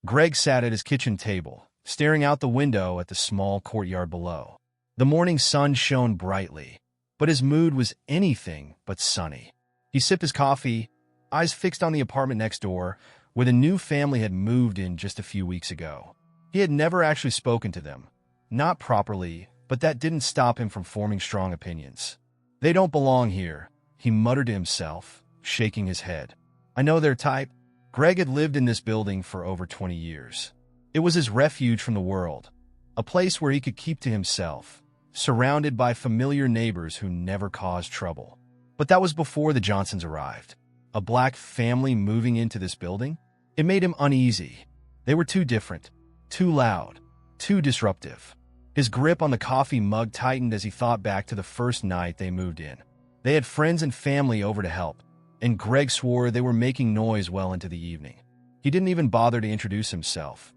Greg sat at his kitchen table, staring out the window at the small courtyard below. The morning sun shone brightly, but his mood was anything but sunny. He sipped his coffee, eyes fixed on the apartment next door, where the new family had moved in just a few weeks ago. He had never actually spoken to them, not properly, but that didn't stop him from forming strong opinions. "They don't belong here," he muttered to himself, shaking his head. "I know their type." Greg had lived in this building for over 20 years. It was his refuge from the world, a place where he could keep to himself, surrounded by familiar neighbors who never caused trouble. But that was before the Johnsons arrived. A black family moving into this building? It made him uneasy. They were too different, too loud, too disruptive. His grip on the coffee mug tightened as he thought back to the first night they moved in. They had friends and family over to help, and Greg swore they were making noise well into the evening. He didn't even bother to introduce himself,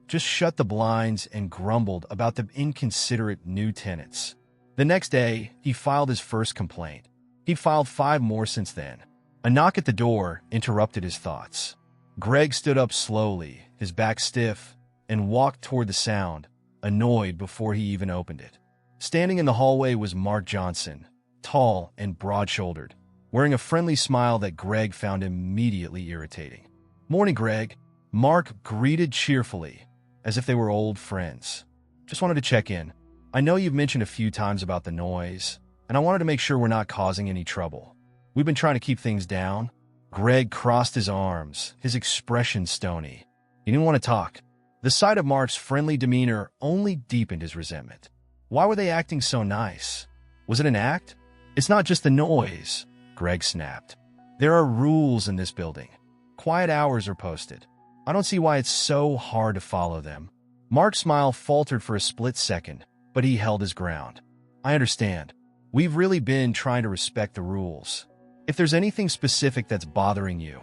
just shut the blinds and grumbled about the inconsiderate new tenants. The next day, he filed his first complaint. He'd filed 5 more since then. A knock at the door interrupted his thoughts. Greg stood up slowly, his back stiff, and walked toward the sound, annoyed before he even opened it. Standing in the hallway was Mark Johnson, tall and broad-shouldered, wearing a friendly smile that Greg found immediately irritating. "Morning, Greg," Mark greeted cheerfully, as if they were old friends. "Just wanted to check in. I know you've mentioned a few times about the noise, and I wanted to make sure we're not causing any trouble. We've been trying to keep things down." Greg crossed his arms, his expression stony. He didn't want to talk. The sight of Mark's friendly demeanor only deepened his resentment. Why were they acting so nice? Was it an act? "It's not just the noise," Greg snapped. "There are rules in this building. Quiet hours are posted. I don't see why it's so hard to follow them." Mark's smile faltered for a split second, but he held his ground. "I understand. We've really been trying to respect the rules. If there's anything specific that's bothering you,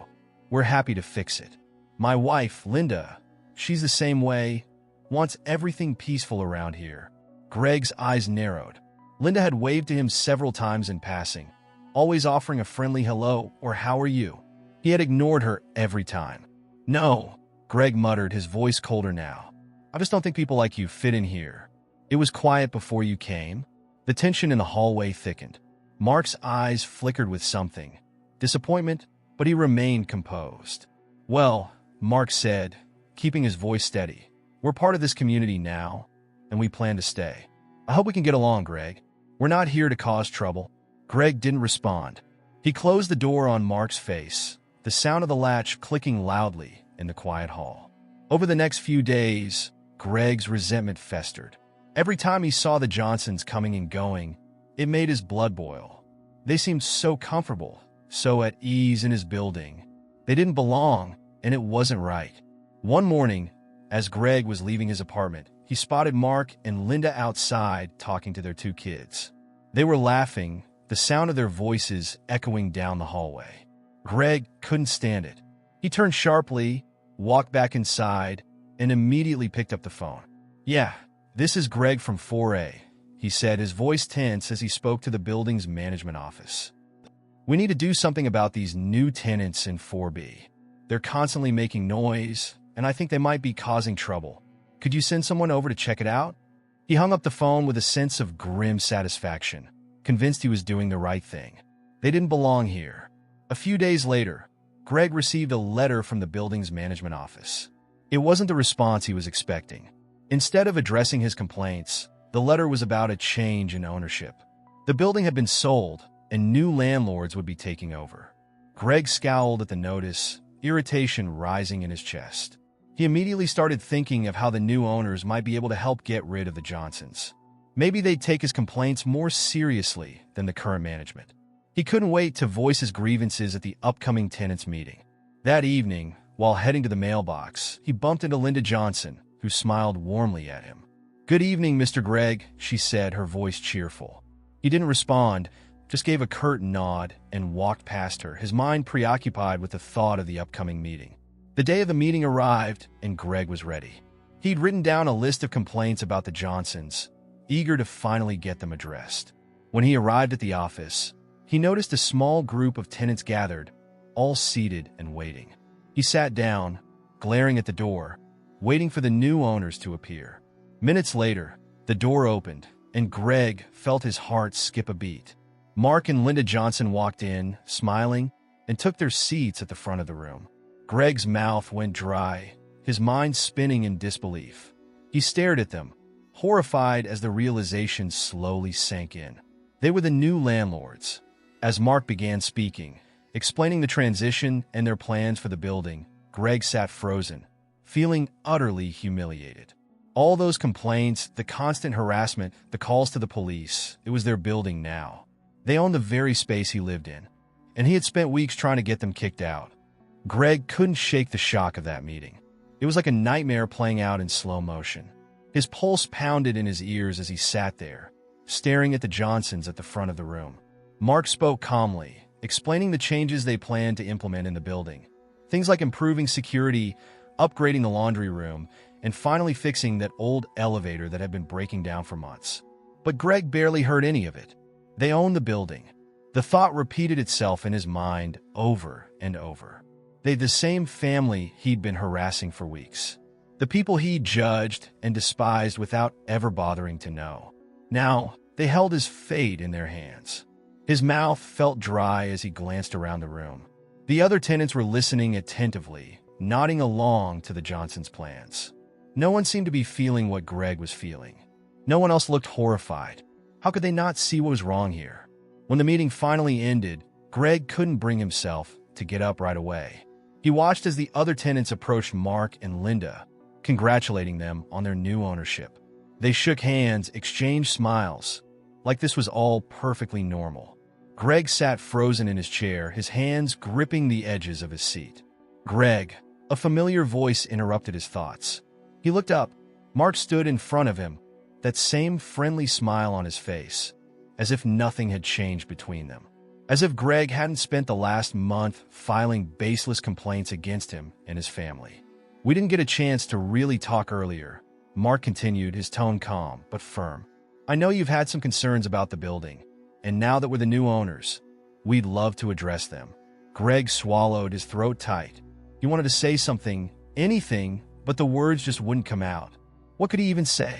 we're happy to fix it. My wife, Linda, she's the same way, wants everything peaceful around here." Greg's eyes narrowed. Linda had waved to him several times in passing, always offering a friendly hello or "how are you?" He had ignored her every time. "No," Greg muttered, his voice colder now. "I just don't think people like you fit in here. It was quiet before you came." The tension in the hallway thickened. Mark's eyes flickered with something, disappointment, but he remained composed. "Well," Mark said, keeping his voice steady, "we're part of this community now, and we plan to stay. I hope we can get along, Greg. We're not here to cause trouble." Greg didn't respond. He closed the door on Mark's face, the sound of the latch clicking loudly in the quiet hall. Over the next few days, Greg's resentment festered. Every time he saw the Johnsons coming and going, it made his blood boil. They seemed so comfortable, so at ease in his building. They didn't belong, and it wasn't right. One morning, as Greg was leaving his apartment, he spotted Mark and Linda outside talking to their 2 kids. They were laughing, the sound of their voices echoing down the hallway. Greg couldn't stand it. He turned sharply, walked back inside, and immediately picked up the phone. "Yeah, this is Greg from 4A, he said, his voice tense as he spoke to the building's management office. "We need to do something about these new tenants in 4B. They're constantly making noise, and I think they might be causing trouble. Could you send someone over to check it out?" He hung up the phone with a sense of grim satisfaction, convinced he was doing the right thing. They didn't belong here. A few days later, Greg received a letter from the building's management office. It wasn't the response he was expecting. Instead of addressing his complaints, the letter was about a change in ownership. The building had been sold, and new landlords would be taking over. Greg scowled at the notice, irritation rising in his chest. He immediately started thinking of how the new owners might be able to help get rid of the Johnsons. Maybe they'd take his complaints more seriously than the current management. He couldn't wait to voice his grievances at the upcoming tenants meeting. That evening, while heading to the mailbox, he bumped into Linda Johnson, who smiled warmly at him. "Good evening, Mr. Gregg," she said, her voice cheerful. He didn't respond, just gave a curt nod and walked past her, his mind preoccupied with the thought of the upcoming meeting. The day of the meeting arrived, and Greg was ready. He'd written down a list of complaints about the Johnsons, eager to finally get them addressed. When he arrived at the office, he noticed a small group of tenants gathered, all seated and waiting. He sat down, glaring at the door, waiting for the new owners to appear. Minutes later, the door opened, and Greg felt his heart skip a beat. Mark and Linda Johnson walked in, smiling, and took their seats at the front of the room. Greg's mouth went dry, his mind spinning in disbelief. He stared at them, horrified as the realization slowly sank in. They were the new landlords. As Mark began speaking, explaining the transition and their plans for the building, Greg sat frozen, feeling utterly humiliated. All those complaints, the constant harassment, the calls to the police, it was their building now. They owned the very space he lived in, and he had spent weeks trying to get them kicked out. Greg couldn't shake the shock of that meeting. It was like a nightmare playing out in slow motion. His pulse pounded in his ears as he sat there, staring at the Johnsons at the front of the room. Mark spoke calmly, explaining the changes they planned to implement in the building. Things like improving security, upgrading the laundry room, and finally fixing that old elevator that had been breaking down for months. But Greg barely heard any of it. They owned the building. The thought repeated itself in his mind over and over. They'd the same family he'd been harassing for weeks. The people he judged and despised without ever bothering to know. Now, they held his fate in their hands. His mouth felt dry as he glanced around the room. The other tenants were listening attentively, nodding along to the Johnsons' plans. No one seemed to be feeling what Greg was feeling. No one else looked horrified. How could they not see what was wrong here? When the meeting finally ended, Greg couldn't bring himself to get up right away. He watched as the other tenants approached Mark and Linda, congratulating them on their new ownership. They shook hands, exchanged smiles, like this was all perfectly normal. Greg sat frozen in his chair, his hands gripping the edges of his seat. "Greg," a familiar voice interrupted his thoughts. He looked up. Mark stood in front of him, that same friendly smile on his face, as if nothing had changed between them. As if Greg hadn't spent the last month filing baseless complaints against him and his family. "We didn't get a chance to really talk earlier," Mark continued, his tone calm but firm. "I know you've had some concerns about the building, and now that we're the new owners, we'd love to address them." Greg swallowed, his throat tight. He wanted to say something, anything, but the words just wouldn't come out. What could he even say?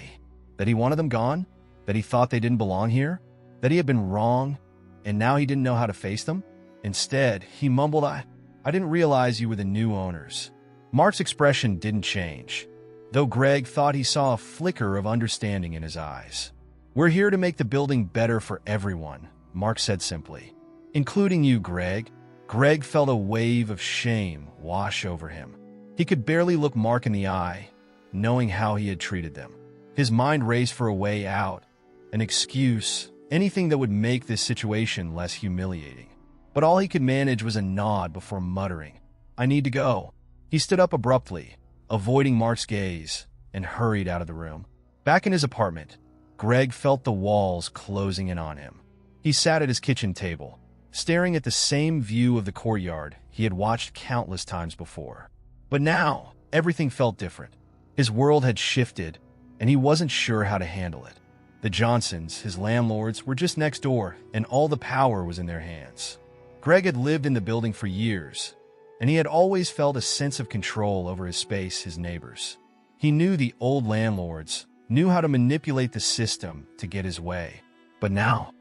That he wanted them gone? That he thought they didn't belong here? That he had been wrong, and now he didn't know how to face them? Instead, he mumbled, I didn't realize you were the new owners." Mark's expression didn't change, though Greg thought he saw a flicker of understanding in his eyes. "We're here to make the building better for everyone," Mark said simply. "Including you, Greg." Greg felt a wave of shame wash over him. He could barely look Mark in the eye, knowing how he had treated them. His mind raced for a way out, an excuse, anything that would make this situation less humiliating. But all he could manage was a nod before muttering, "I need to go." He stood up abruptly, avoiding Mark's gaze, and hurried out of the room. Back in his apartment, Greg felt the walls closing in on him. He sat at his kitchen table, staring at the same view of the courtyard he had watched countless times before. But now, everything felt different. His world had shifted, and he wasn't sure how to handle it. The Johnsons, his landlords, were just next door, and all the power was in their hands. Greg had lived in the building for years, and he had always felt a sense of control over his space, his neighbors. He knew the old landlords, knew how to manipulate the system to get his way. But now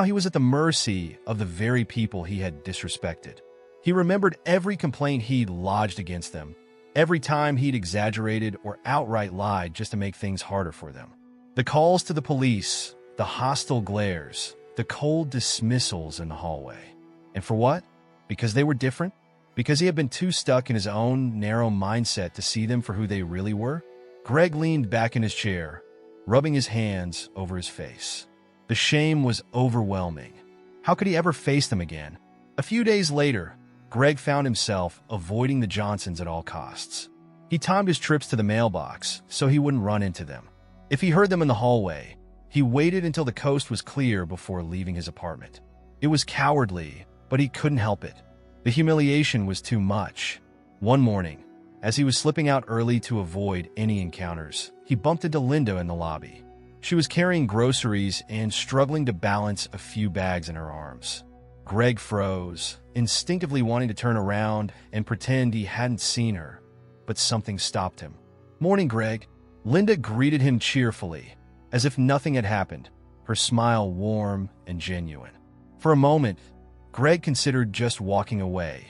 he was at the mercy of the very people he had disrespected. He remembered every complaint he'd lodged against them, every time he'd exaggerated or outright lied just to make things harder for them. The calls to the police, the hostile glares, the cold dismissals in the hallway. And for what? Because they were different? Because he had been too stuck in his own narrow mindset to see them for who they really were? Greg leaned back in his chair, rubbing his hands over his face. The shame was overwhelming. How could he ever face them again? A few days later, Greg found himself avoiding the Johnsons at all costs. He timed his trips to the mailbox so he wouldn't run into them. If he heard them in the hallway, he waited until the coast was clear before leaving his apartment. It was cowardly, but he couldn't help it. The humiliation was too much. One morning, as he was slipping out early to avoid any encounters, he bumped into Linda in the lobby. She was carrying groceries and struggling to balance a few bags in her arms. Greg froze, instinctively wanting to turn around and pretend he hadn't seen her, but something stopped him. "Morning, Greg." Linda greeted him cheerfully, as if nothing had happened, her smile warm and genuine. For a moment, Greg considered just walking away,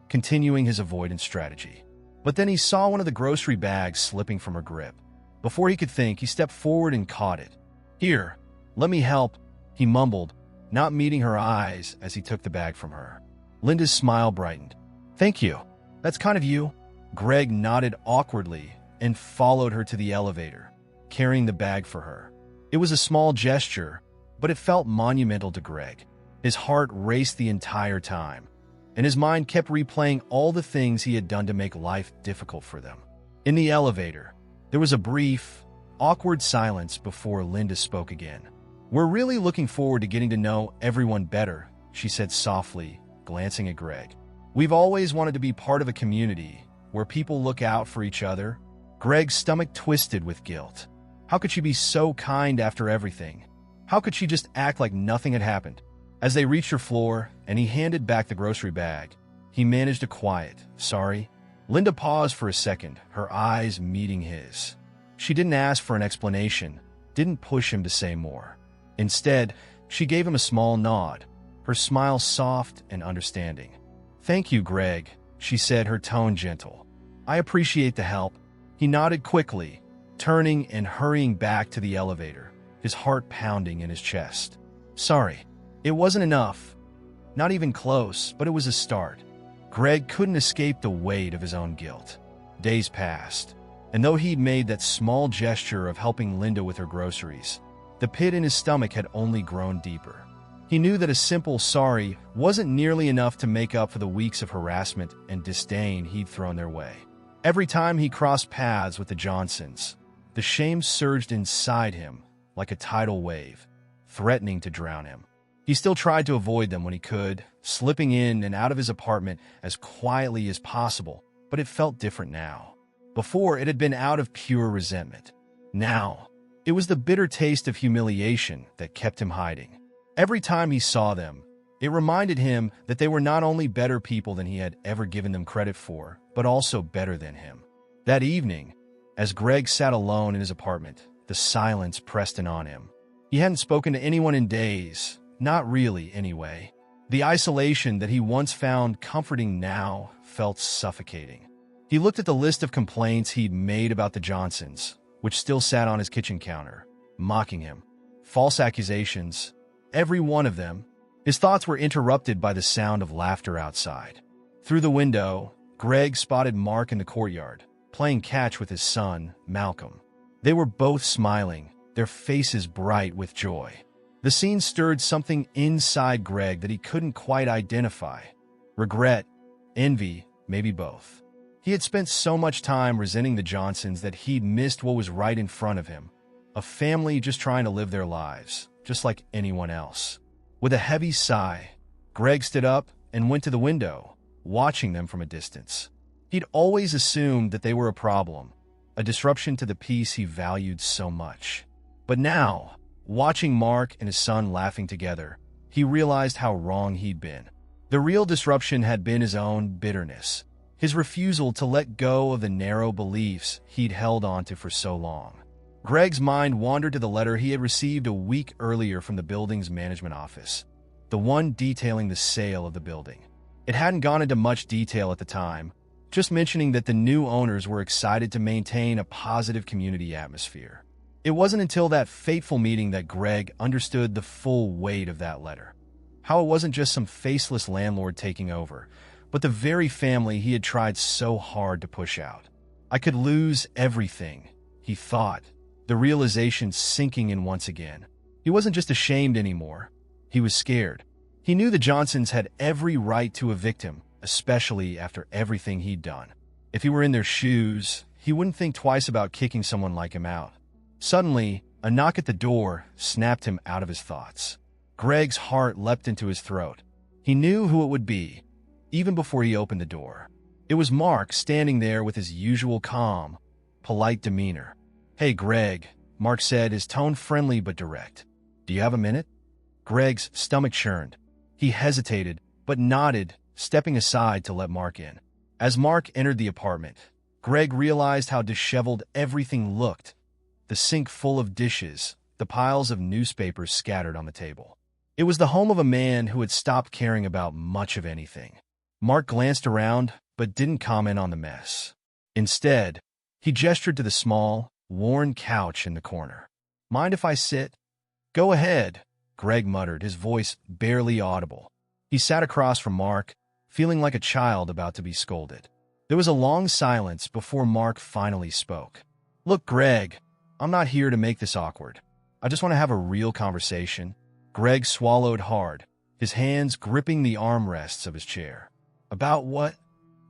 continuing his avoidance strategy. But then he saw one of the grocery bags slipping from her grip. Before he could think, he stepped forward and caught it. "Here, let me help," he mumbled, not meeting her eyes as he took the bag from her. Linda's smile brightened. "Thank you. That's kind of you." Greg nodded awkwardly and followed her to the elevator, carrying the bag for her. It was a small gesture, but it felt monumental to Greg. His heart raced the entire time, and his mind kept replaying all the things he had done to make life difficult for them. In the elevator, there was a brief, awkward silence before Linda spoke again. "We're really looking forward to getting to know everyone better," she said softly, glancing at Greg. "We've always wanted to be part of a community where people look out for each other." Greg's stomach twisted with guilt. How could she be so kind after everything? How could she just act like nothing had happened? As they reached her floor and he handed back the grocery bag, he managed a quiet, "Sorry." Linda paused for a second, her eyes meeting his. She didn't ask for an explanation, didn't push him to say more. Instead, she gave him a small nod, her smile soft and understanding. "Thank you, Greg," she said, her tone gentle. "I appreciate the help." He nodded quickly, turning and hurrying back to the elevator, his heart pounding in his chest. "Sorry. It wasn't enough. Not even close, but it was a start." Greg couldn't escape the weight of his own guilt. Days passed, and though he'd made that small gesture of helping Linda with her groceries, the pit in his stomach had only grown deeper. He knew that a simple sorry wasn't nearly enough to make up for the weeks of harassment and disdain he'd thrown their way. Every time he crossed paths with the Johnsons, the shame surged inside him like a tidal wave, threatening to drown him. He still tried to avoid them when he could, slipping in and out of his apartment as quietly as possible, but it felt different now. Before, it had been out of pure resentment. Now, it was the bitter taste of humiliation that kept him hiding. Every time he saw them, it reminded him that they were not only better people than he had ever given them credit for, but also better than him. That evening, as Greg sat alone in his apartment, the silence pressed in on him. He hadn't spoken to anyone in days, not really anyway. The isolation that he once found comforting now felt suffocating. He looked at the list of complaints he'd made about the Johnsons, which still sat on his kitchen counter, mocking him. False accusations, every one of them. His thoughts were interrupted by the sound of laughter outside. Through the window, Greg spotted Mark in the courtyard, playing catch with his son, Malcolm. They were both smiling, their faces bright with joy. The scene stirred something inside Greg that he couldn't quite identify. Regret, envy, maybe both. He had spent so much time resenting the Johnsons that he'd missed what was right in front of him. A family just trying to live their lives, just like anyone else. With a heavy sigh, Greg stood up and went to the window, watching them from a distance. He'd always assumed that they were a problem, a disruption to the peace he valued so much. But now, watching Mark and his son laughing together, he realized how wrong he'd been. The real disruption had been his own bitterness, his refusal to let go of the narrow beliefs he'd held onto for so long. Greg's mind wandered to the letter he had received a week earlier from the building's management office, the one detailing the sale of the building. It hadn't gone into much detail at the time, just mentioning that the new owners were excited to maintain a positive community atmosphere. It wasn't until that fateful meeting that Greg understood the full weight of that letter. How it wasn't just some faceless landlord taking over, but the very family he had tried so hard to push out. I could lose everything, he thought, the realization sinking in once again. He wasn't just ashamed anymore. He was scared. He knew the Johnsons had every right to evict him, especially after everything he'd done. If he were in their shoes, he wouldn't think twice about kicking someone like him out. Suddenly, a knock at the door snapped him out of his thoughts. Greg's heart leapt into his throat. He knew who it would be, even before he opened the door. It was Mark standing there with his usual calm, polite demeanor. "Hey, Greg," Mark said, his tone friendly but direct. "Do you have a minute?" Greg's stomach churned. He hesitated, but nodded, stepping aside to let Mark in. As Mark entered the apartment, Greg realized how disheveled everything looked. The sink full of dishes, the piles of newspapers scattered on the table. It was the home of a man who had stopped caring about much of anything. Mark glanced around, but didn't comment on the mess. Instead, he gestured to the small, worn couch in the corner. "Mind if I sit?" "Go ahead," Greg muttered, his voice barely audible. He sat across from Mark, feeling like a child about to be scolded. There was a long silence before Mark finally spoke. "Look, Greg, I'm not here to make this awkward. I just want to have a real conversation." Greg swallowed hard, his hands gripping the armrests of his chair. "About what?"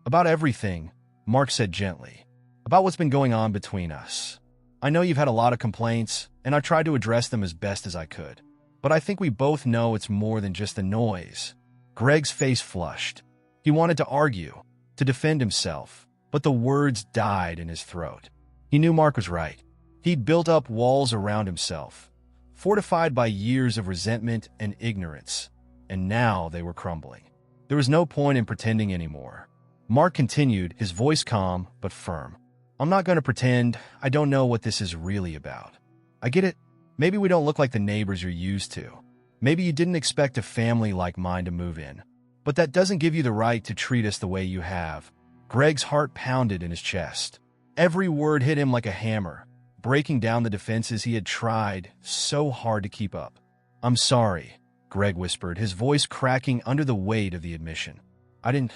"About everything," Mark said gently. "About what's been going on between us. I know you've had a lot of complaints, and I tried to address them as best as I could. But I think we both know it's more than just the noise." Greg's face flushed. He wanted to argue, to defend himself, but the words died in his throat. He knew Mark was right. He'd built up walls around himself, fortified by years of resentment and ignorance, and now they were crumbling. There was no point in pretending anymore. Mark continued, his voice calm but firm. "I'm not going to pretend I don't know what this is really about. I get it. Maybe we don't look like the neighbors you're used to. Maybe you didn't expect a family like mine to move in. But that doesn't give you the right to treat us the way you have." Greg's heart pounded in his chest. Every word hit him like a hammer, breaking down the defenses he had tried so hard to keep up. "I'm sorry," Greg whispered, his voice cracking under the weight of the admission. I don't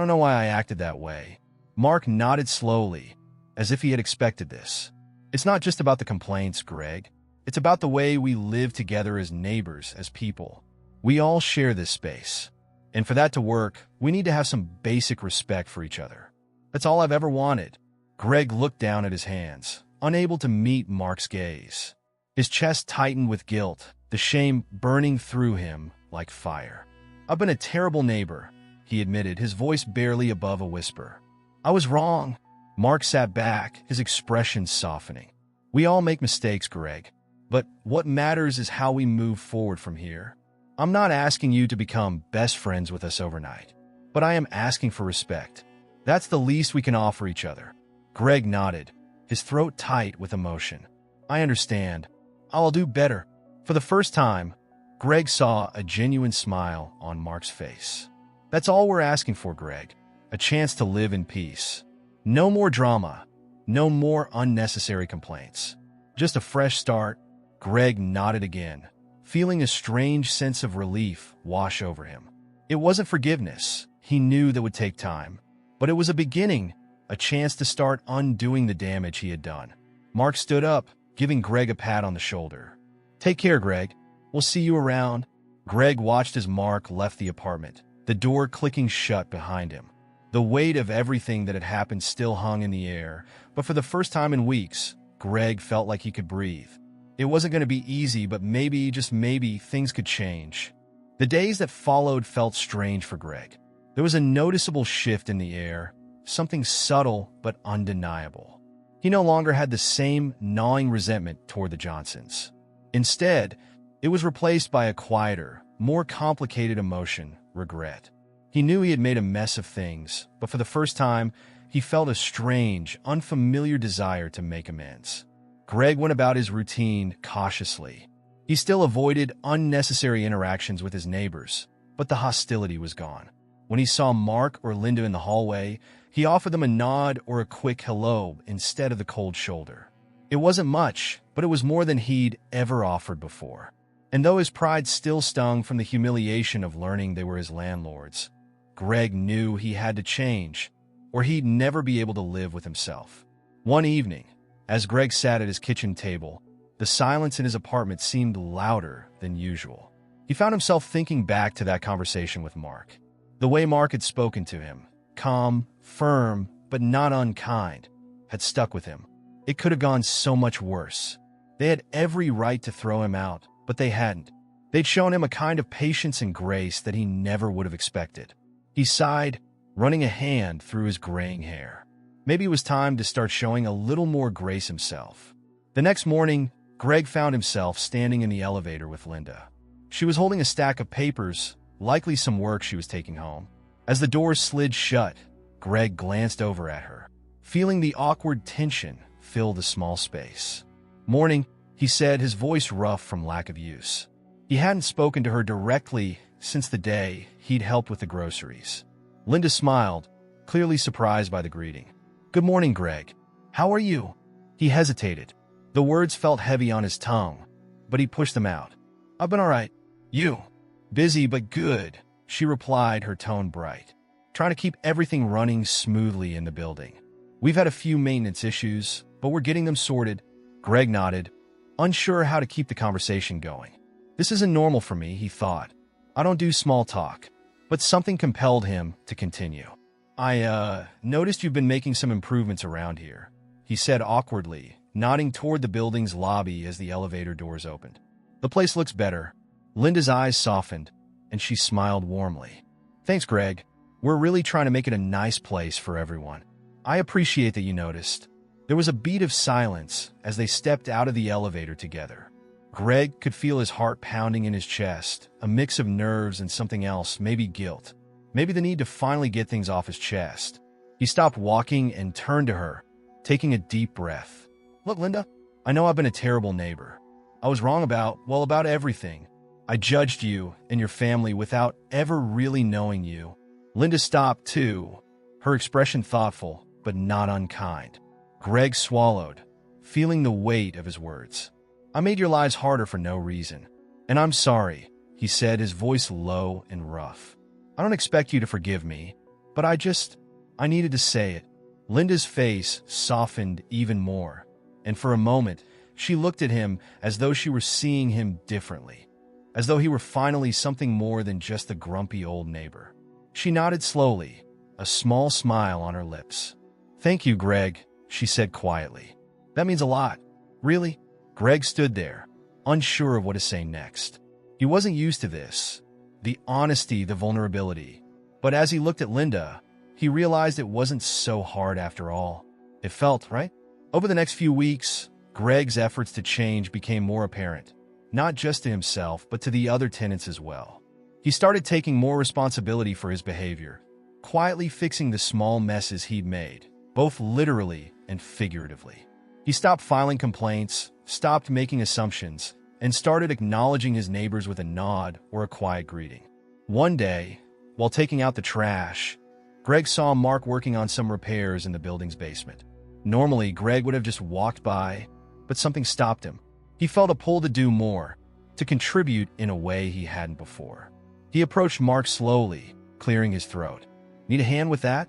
know why I acted that way." Mark nodded slowly, as if he had expected this. "It's not just about the complaints, Greg. It's about the way we live together as neighbors, as people. We all share this space. And for that to work, we need to have some basic respect for each other. That's all I've ever wanted." Greg looked down at his hands, unable to meet Mark's gaze. His chest tightened with guilt, the shame burning through him like fire. "I've been a terrible neighbor," he admitted, his voice barely above a whisper. "I was wrong." Mark sat back, his expression softening. "We all make mistakes, Greg. But what matters is how we move forward from here. I'm not asking you to become best friends with us overnight, but I am asking for respect. That's the least we can offer each other." Greg nodded, his throat tight with emotion. "I understand. I'll do better." For the first time, Greg saw a genuine smile on Mark's face. "That's all we're asking for, Greg. A chance to live in peace. No more drama. No more unnecessary complaints. Just a fresh start." Greg nodded again, feeling a strange sense of relief wash over him. It wasn't forgiveness. He knew that would take time. But it was a beginning, a chance to start undoing the damage he had done. Mark stood up, giving Greg a pat on the shoulder. "Take care, Greg. We'll see you around." Greg watched as Mark left the apartment, the door clicking shut behind him. The weight of everything that had happened still hung in the air, but for the first time in weeks, Greg felt like he could breathe. It wasn't going to be easy, but maybe, just maybe, things could change. The days that followed felt strange for Greg. There was a noticeable shift in the air, something subtle but undeniable. He no longer had the same gnawing resentment toward the Johnsons. Instead, it was replaced by a quieter, more complicated emotion, regret. He knew he had made a mess of things, but for the first time, he felt a strange, unfamiliar desire to make amends. Greg went about his routine cautiously. He still avoided unnecessary interactions with his neighbors, but the hostility was gone. When he saw Mark or Linda in the hallway, he offered them a nod or a quick hello instead of the cold shoulder. It wasn't much, but it was more than he'd ever offered before. And though his pride still stung from the humiliation of learning they were his landlords, Greg knew he had to change, or he'd never be able to live with himself. One evening, as Greg sat at his kitchen table, the silence in his apartment seemed louder than usual. He found himself thinking back to that conversation with Mark. The way Mark had spoken to him, calm, firm, but not unkind, had stuck with him. It could have gone so much worse. They had every right to throw him out, but they hadn't. They'd shown him a kind of patience and grace that he never would have expected. He sighed, running a hand through his graying hair. Maybe it was time to start showing a little more grace himself. The next morning, Greg found himself standing in the elevator with Linda. She was holding a stack of papers, likely some work she was taking home. As the door slid shut, Greg glanced over at her. feeling the awkward tension fill the small space. "Morning," he said, his voice rough from lack of use. He hadn't spoken to her directly since the day he'd helped with the groceries. Linda smiled, clearly surprised by the greeting. "Good morning, Greg. How are you?" He hesitated. The words felt heavy on his tongue, but he pushed them out. "I've been all right. You?" "Busy, but good," she replied, her tone bright. "Trying to keep everything running smoothly in the building. We've had a few maintenance issues, but we're getting them sorted." Greg nodded, unsure how to keep the conversation going. This isn't normal for me, he thought. I don't do small talk, but something compelled him to continue. I noticed you've been making some improvements around here," he said awkwardly, nodding toward the building's lobby as the elevator doors opened. "The place looks better." Linda's eyes softened, and she smiled warmly. "Thanks, Greg. We're really trying to make it a nice place for everyone. I appreciate that you noticed." There was a beat of silence as they stepped out of the elevator together. Greg could feel his heart pounding in his chest, a mix of nerves and something else, maybe guilt. Maybe the need to finally get things off his chest. He stopped walking and turned to her, taking a deep breath. "Look, Linda, I know I've been a terrible neighbor. I was wrong about everything. I judged you and your family without ever really knowing you." Linda stopped, too, her expression thoughtful, but not unkind. Greg swallowed, feeling the weight of his words. "I made your lives harder for no reason. And I'm sorry," he said, his voice low and rough. "I don't expect you to forgive me, but I needed to say it." Linda's face softened even more, and for a moment, she looked at him as though she were seeing him differently, as though he were finally something more than just a grumpy old neighbor. She nodded slowly, a small smile on her lips. "Thank you, Greg," she said quietly. "That means a lot." "Really?" Greg stood there, unsure of what to say next. He wasn't used to this, the honesty, the vulnerability. But as he looked at Linda, he realized it wasn't so hard after all. It felt right. Over the next few weeks, Greg's efforts to change became more apparent, not just to himself, but to the other tenants as well. He started taking more responsibility for his behavior, quietly fixing the small messes he'd made, both literally and figuratively. He stopped filing complaints, stopped making assumptions, and started acknowledging his neighbors with a nod or a quiet greeting. One day, while taking out the trash, Greg saw Mark working on some repairs in the building's basement. Normally, Greg would have just walked by, but something stopped him. He felt a pull to do more, to contribute in a way he hadn't before. He approached Mark slowly, clearing his throat. "Need a hand with that?"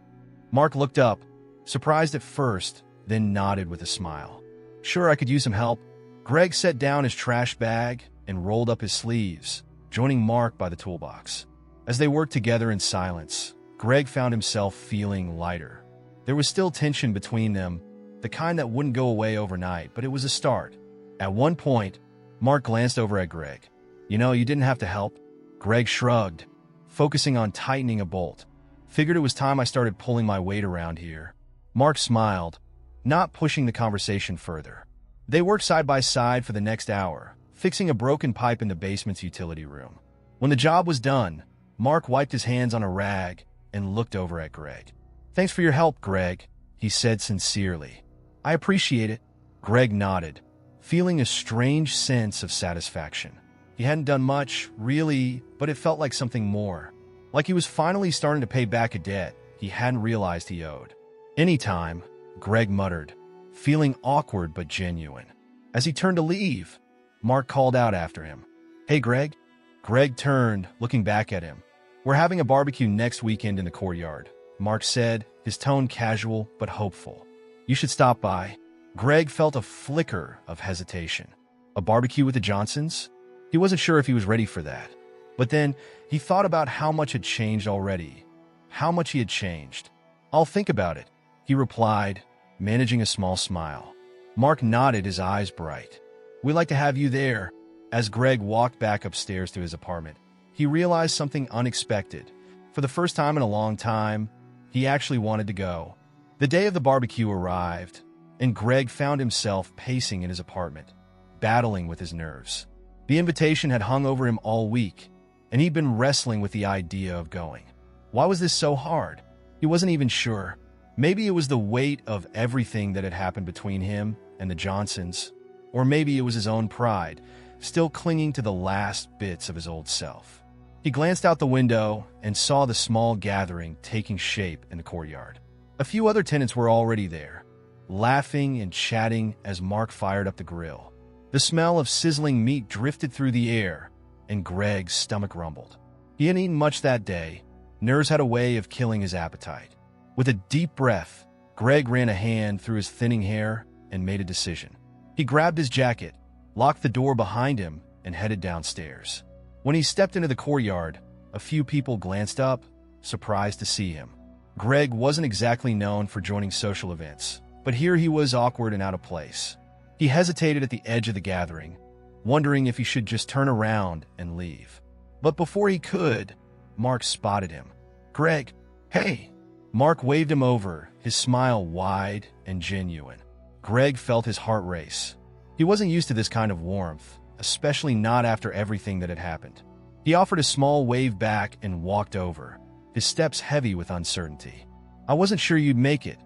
Mark looked up, surprised at first, then nodded with a smile. "Sure, I could use some help." Greg set down his trash bag and rolled up his sleeves, joining Mark by the toolbox. As they worked together in silence, Greg found himself feeling lighter. There was still tension between them, the kind that wouldn't go away overnight, but it was a start. At one point, Mark glanced over at Greg. "You know, you didn't have to help." Greg shrugged, focusing on tightening a bolt. "Figured it was time I started pulling my weight around here." Mark smiled, not pushing the conversation further. They worked side by side for the next hour, fixing a broken pipe in the basement's utility room. When the job was done, Mark wiped his hands on a rag and looked over at Greg. "Thanks for your help, Greg," he said sincerely. "I appreciate it." Greg nodded, feeling a strange sense of satisfaction. He hadn't done much, really, but it felt like something more. Like he was finally starting to pay back a debt he hadn't realized he owed. "Anytime," Greg muttered, feeling awkward but genuine. As he turned to leave, Mark called out after him. "Hey, Greg." Greg turned, looking back at him. "We're having a barbecue next weekend in the courtyard," Mark said, his tone casual but hopeful. "You should stop by." Greg felt a flicker of hesitation. A barbecue with the Johnsons? He wasn't sure if he was ready for that. But then he thought about how much had changed already, how much he had changed. "I'll think about it," he replied, managing a small smile. Mark nodded, his eyes bright. "We'd like to have you there." As Greg walked back upstairs to his apartment, he realized something unexpected. For the first time in a long time, he actually wanted to go. The day of the barbecue arrived, and Greg found himself pacing in his apartment, battling with his nerves. The invitation had hung over him all week, and he'd been wrestling with the idea of going. Why was this so hard? He wasn't even sure. Maybe it was the weight of everything that had happened between him and the Johnsons, or maybe it was his own pride, still clinging to the last bits of his old self. He glanced out the window and saw the small gathering taking shape in the courtyard. A few other tenants were already there, laughing and chatting as Mark fired up the grill. The smell of sizzling meat drifted through the air, and Greg's stomach rumbled. He hadn't eaten much that day. Nerves had a way of killing his appetite. With a deep breath, Greg ran a hand through his thinning hair and made a decision. He grabbed his jacket, locked the door behind him, and headed downstairs. When he stepped into the courtyard, a few people glanced up, surprised to see him. Greg wasn't exactly known for joining social events, but here he was awkward and out of place. He hesitated at the edge of the gathering, wondering if he should just turn around and leave. But before he could, Mark spotted him. "Greg, hey!" Mark waved him over, his smile wide and genuine. Greg felt his heart race. He wasn't used to this kind of warmth, especially not after everything that had happened. He offered a small wave back and walked over, his steps heavy with uncertainty. "I wasn't sure you'd make it,"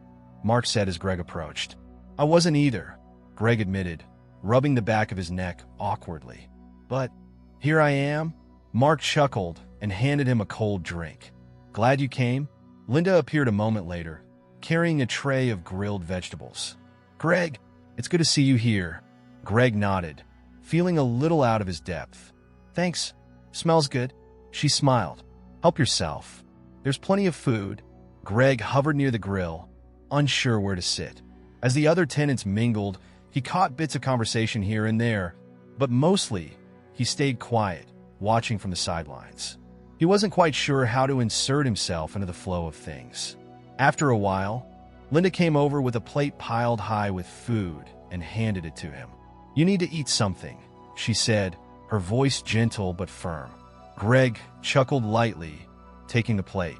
Mark said as Greg approached. "I wasn't either," Greg admitted, rubbing the back of his neck awkwardly. "But here I am." Mark chuckled and handed him a cold drink. "Glad you came?" Linda appeared a moment later, carrying a tray of grilled vegetables. "Greg, it's good to see you here." Greg nodded, feeling a little out of his depth. "Thanks. Smells good." She smiled. "Help yourself. There's plenty of food." Greg hovered near the grill, unsure where to sit. As the other tenants mingled, he caught bits of conversation here and there, but mostly he stayed quiet, watching from the sidelines. He wasn't quite sure how to insert himself into the flow of things. After a while, Linda came over with a plate piled high with food and handed it to him. "You need to eat something," she said, her voice gentle but firm. Greg chuckled lightly, taking the plate.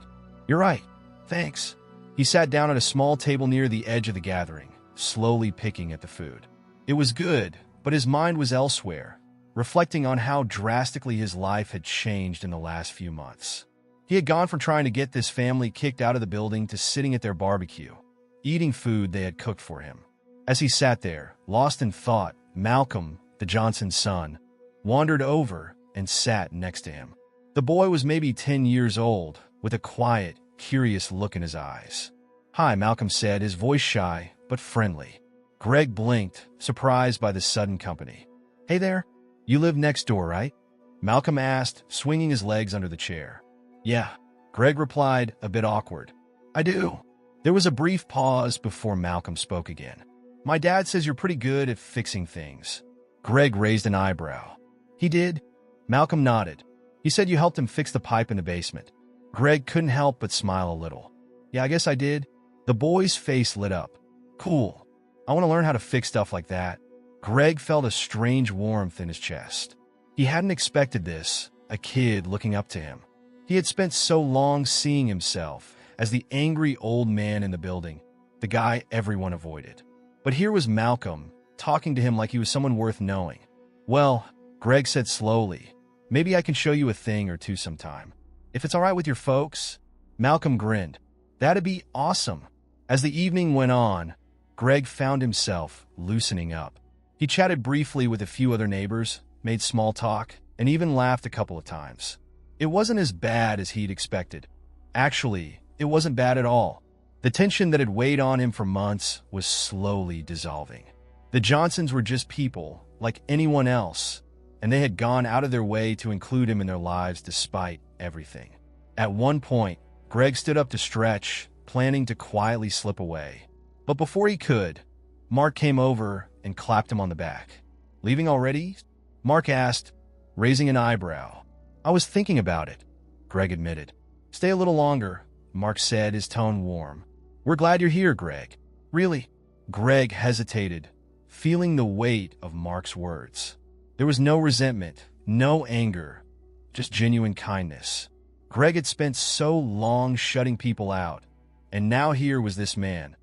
"You're right. Thanks." He sat down at a small table near the edge of the gathering, slowly picking at the food. It was good, but his mind was elsewhere, reflecting on how drastically his life had changed in the last few months. He had gone from trying to get this family kicked out of the building to sitting at their barbecue, eating food they had cooked for him. As he sat there, lost in thought, Malcolm, the Johnson's son, wandered over and sat next to him. The boy was maybe 10 years old, with a quiet, curious look in his eyes. "Hi," Malcolm said, his voice shy but friendly. Greg blinked, surprised by the sudden company. "Hey there. You live next door, right?" Malcolm asked, swinging his legs under the chair. "Yeah," Greg replied, a bit awkward. "I do." There was a brief pause before Malcolm spoke again. "My dad says you're pretty good at fixing things." Greg raised an eyebrow. "He did?" Malcolm nodded. "He said you helped him fix the pipe in the basement." Greg couldn't help but smile a little. "Yeah, I guess I did." The boy's face lit up. "Cool. I want to learn how to fix stuff like that." Greg felt a strange warmth in his chest. He hadn't expected this, a kid looking up to him. He had spent so long seeing himself as the angry old man in the building, the guy everyone avoided. But here was Malcolm, talking to him like he was someone worth knowing. "Well," Greg said slowly, "maybe I can show you a thing or two sometime. If it's all right with your folks?" Malcolm grinned. "That'd be awesome." As the evening went on, Greg found himself loosening up. He chatted briefly with a few other neighbors, made small talk, and even laughed a couple of times. It wasn't as bad as he'd expected. Actually, it wasn't bad at all. The tension that had weighed on him for months was slowly dissolving. The Johnsons were just people, like anyone else, and they had gone out of their way to include him in their lives despite everything. At one point, Greg stood up to stretch, planning to quietly slip away. But before he could, Mark came over and clapped him on the back. "Leaving already?" Mark asked, raising an eyebrow. "I was thinking about it," Greg admitted. "Stay a little longer," Mark said, his tone warm. "We're glad you're here, Greg." "Really?" Greg hesitated, feeling the weight of Mark's words. There was no resentment, no anger, just genuine kindness. Greg had spent so long shutting people out, and now here was this man,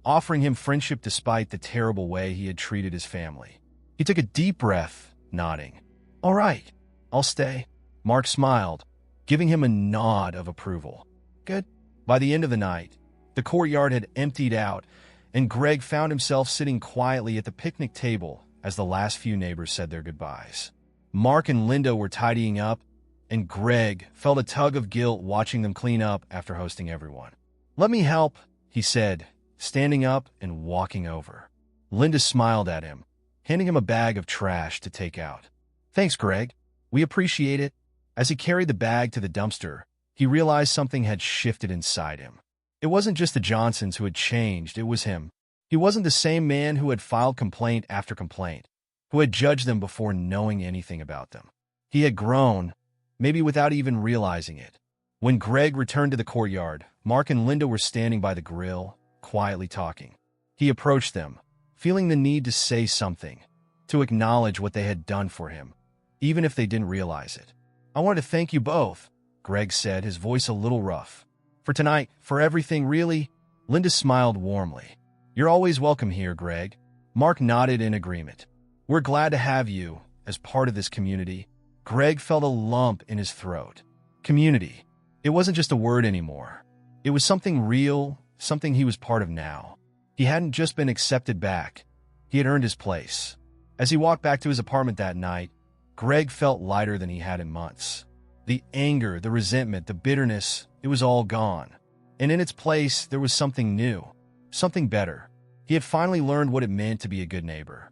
offering him friendship despite the terrible way he had treated his family. He took a deep breath, nodding. "All right, I'll stay." Mark smiled, giving him a nod of approval. "Good." By the end of the night, The courtyard had emptied out, and Greg found himself sitting quietly at the picnic table as the last few neighbors said their goodbyes. Mark and Linda were tidying up, and Greg felt a tug of guilt watching them clean up after hosting everyone. "Let me help," he said, standing up and walking over. Linda smiled at him, handing him a bag of trash to take out. "Thanks, Greg. We appreciate it." As he carried the bag to the dumpster, he realized something had shifted inside him. It wasn't just the Johnsons who had changed, it was him. He wasn't the same man who had filed complaint after complaint, who had judged them before knowing anything about them. He had grown, maybe without even realizing it. When Greg returned to the courtyard, Mark and Linda were standing by the grill, quietly talking. He approached them, feeling the need to say something, to acknowledge what they had done for him, even if they didn't realize it. "I wanted to thank you both," Greg said, his voice a little rough. "For tonight, for everything, really." Linda smiled warmly. "You're always welcome here, Greg." Mark nodded in agreement. "We're glad to have you as part of this community." Greg felt a lump in his throat. Community. It wasn't just a word anymore. It was something real, something he was part of now. He hadn't just been accepted back. He had earned his place. As he walked back to his apartment that night, Greg felt lighter than he had in months. The anger, the resentment, the bitterness, it was all gone. And in its place, there was something new, something better. He had finally learned what it meant to be a good neighbor.